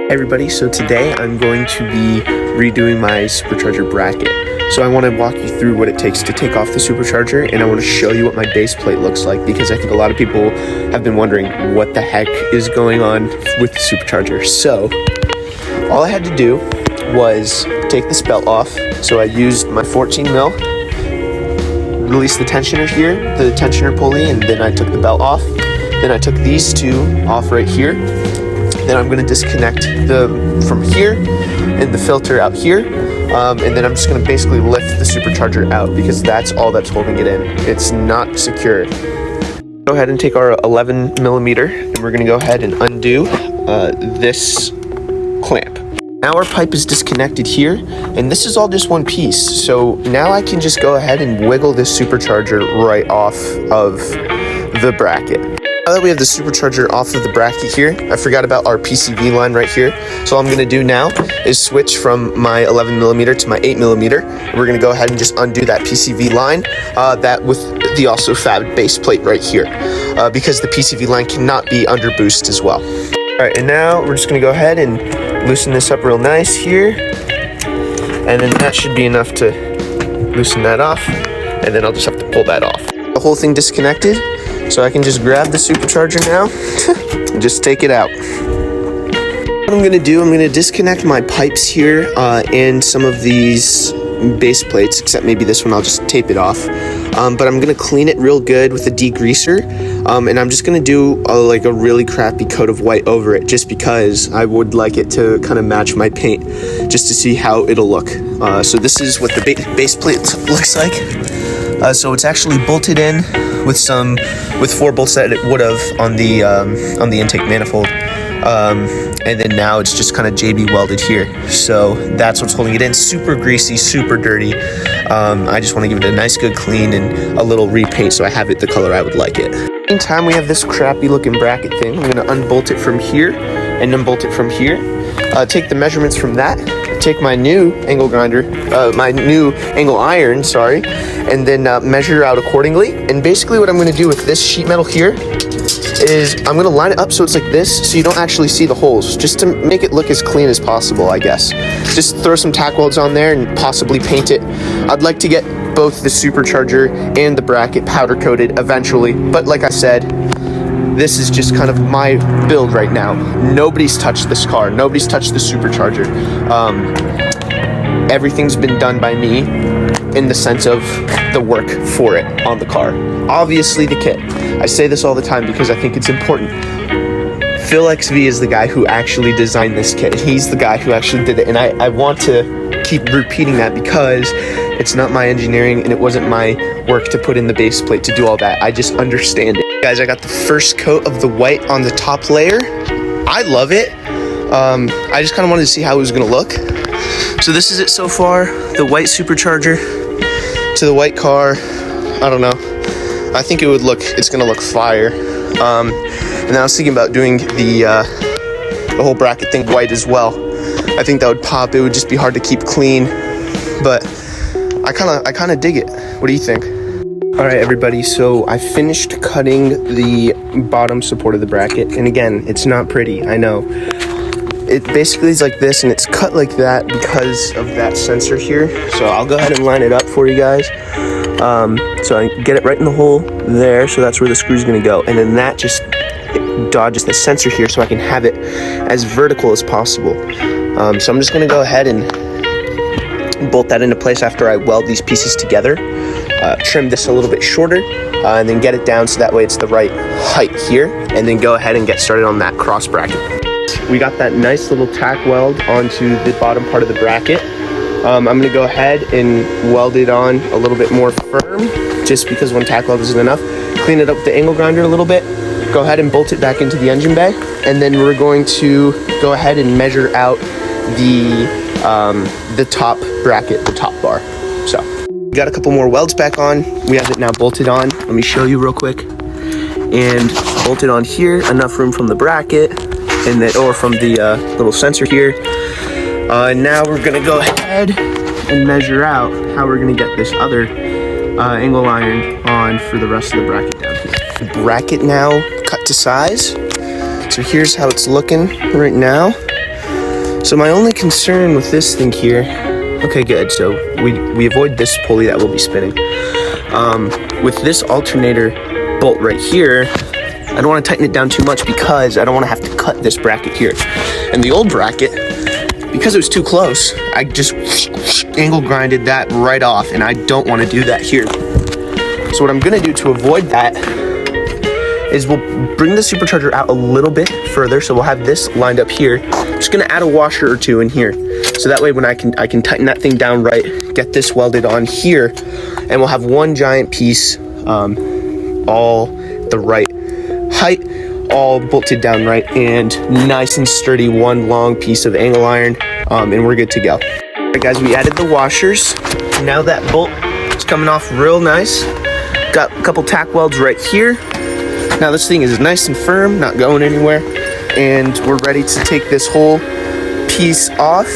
Everybody, so today I'm going to be redoing my supercharger bracket. So I want to walk you through what it takes to take off the supercharger, and I want to show you what my base plate looks like, because I think a lot of people have been wondering what the heck is going on with the supercharger. So all I had to do was take this belt off. So I used my 14 mil, released the tensioner here, the tensioner pulley, and then I took the belt off. Then I took these two off right here. Then I'm going to disconnect from here and the filter out here, and then I'm just going to basically lift the supercharger out, because that's all that's holding it in. It's not secure. Go ahead and take our 11 millimeter, and we're going to go ahead and undo this clamp. Now our pipe is disconnected here, and this is all just one piece. So now I can just go ahead and wiggle this supercharger right off of the bracket. Now that we have the supercharger off of the bracket here, I forgot about our PCV line right here. So all I'm going to do now is switch from my 11 millimeter to my 8 millimeter. We're going to go ahead and just undo that PCV line, that with the also fab base plate right here, because the PCV line cannot be under boost as well. All right, and now we're just going to go ahead and loosen this up real nice here, and then that should be enough to loosen that off, and then I'll just have to pull that off. The whole thing disconnected. So I can just grab the supercharger now and just take it out. What I'm going to do, I'm going to disconnect my pipes here and some of these base plates, except maybe this one I'll just tape it off. But I'm going to clean it real good with a degreaser, and I'm just going to do a really crappy coat of white over it, just because I would like it to kind of match my paint, just to see how it'll look. So this is what the base plate looks like. So it's actually bolted in with 4 bolts that it would have on the intake manifold, and then now it's just kind of JB welded here. So that's what's holding it in. Super greasy, super dirty. I just want to give it a nice good clean and a little repaint so I have it the color I would like it. Meantime, we have this crappy looking bracket thing. I'm going to unbolt it from here and unbolt it from here. Take the measurements from that. Take my new angle grinder, my new angle iron, sorry, and then measure out accordingly. And basically what I'm going to do with this sheet metal here is I'm going to line it up so it's like this, so you don't actually see the holes, just to make it look as clean as possible, I guess. Just throw some tack welds on there and possibly paint it. I'd like to get both the supercharger and the bracket powder coated eventually, but like I said, this is just kind of my build right now. Nobody's touched this car. Nobody's touched the supercharger. Everything's been done by me in the sense of the work for it on the car. Obviously the kit. I say this all the time because I think it's important. Phil XV is the guy who actually designed this kit. He's the guy who actually did it. And I want to keep repeating that, because it's not my engineering and it wasn't my work to put in the base plate to do all that. I just understand it. Guys, I got the first coat of the white on the top layer. I love it. I just kind of wanted to see how it was going to look. So this is it so far. The white supercharger to the white car. I don't know. I think it's going to look fire. And I was thinking about doing the whole bracket thing white as well. I think that would pop. It would just be hard to keep clean, but I kind of dig it. What do you think? All right, everybody, so I finished cutting the bottom support of the bracket, and again, it's not pretty, I know. It basically is like this, and it's cut like that because of that sensor here. So I'll go ahead and line it up for you guys. So I get it right in the hole there, so that's where the screw's gonna go, and then that just dodges the sensor here so I can have it as vertical as possible. So I'm just gonna go ahead and bolt that into place after I weld these pieces together. Trim this a little bit shorter, and then get it down so that way it's the right height here, and then go ahead and get started on that cross bracket. We got that nice little tack weld onto the bottom part of the bracket. I'm going to go ahead and weld it on a little bit more firm, just because one tack weld isn't enough. Clean it up with the angle grinder a little bit. Go ahead and bolt it back into the engine bay, and then we're going to go ahead and measure out the top bracket, the top bar. So we got a couple more welds back on. We have it now bolted on. Let me show you real quick. And bolted on here, enough room from the bracket and from the little sensor here. And now we're gonna go ahead and measure out how we're gonna get this other angle iron on for the rest of the bracket down here. The bracket now cut to size. So here's how it's looking right now. So my only concern with this thing here, okay, good. So we avoid this pulley that will be spinning. With this alternator bolt right here, I don't want to tighten it down too much because I don't want to have to cut this bracket here. And the old bracket, because it was too close, I just angle grinded that right off, and I don't want to do that here. So what I'm going to do to avoid that is we'll bring the supercharger out a little bit further, so we'll have this lined up here. I'm just going to add a washer or two in here, so that way when I can tighten that thing down right, get this welded on here, and we'll have one giant piece, all the right height, all bolted down right, and nice and sturdy, one long piece of angle iron, and we're good to go. All right, guys, we added the washers. Now that bolt is coming off real nice. Got a couple tack welds right here. Now this thing is nice and firm, not going anywhere, and we're ready to take this whole piece off,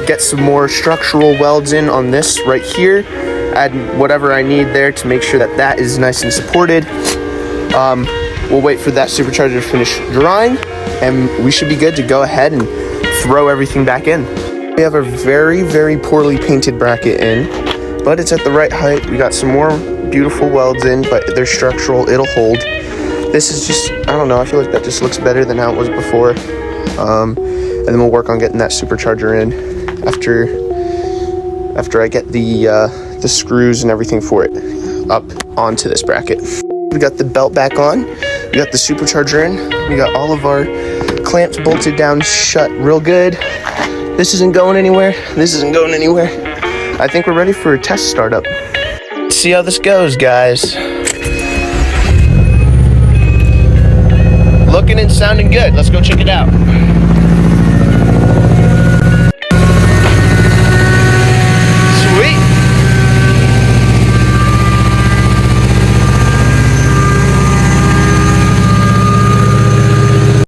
get some more structural welds in on this right here, add whatever I need there to make sure that that is nice and supported. We'll wait for that supercharger to finish drying, and we should be good to go ahead and throw everything back in. We have a very, very poorly painted bracket in, but it's at the right height. We got some more beautiful welds in, but they're structural, it'll hold. This is just, I don't know, I feel like that just looks better than how it was before. And then we'll work on getting that supercharger in after I get the screws and everything for it up onto this bracket. We got the belt back on, we got the supercharger in, we got all of our clamps bolted down shut real good. This isn't going anywhere, this isn't going anywhere. I think we're ready for a test startup. Let's see how this goes, guys. Looking and sounding good. Let's go check it out.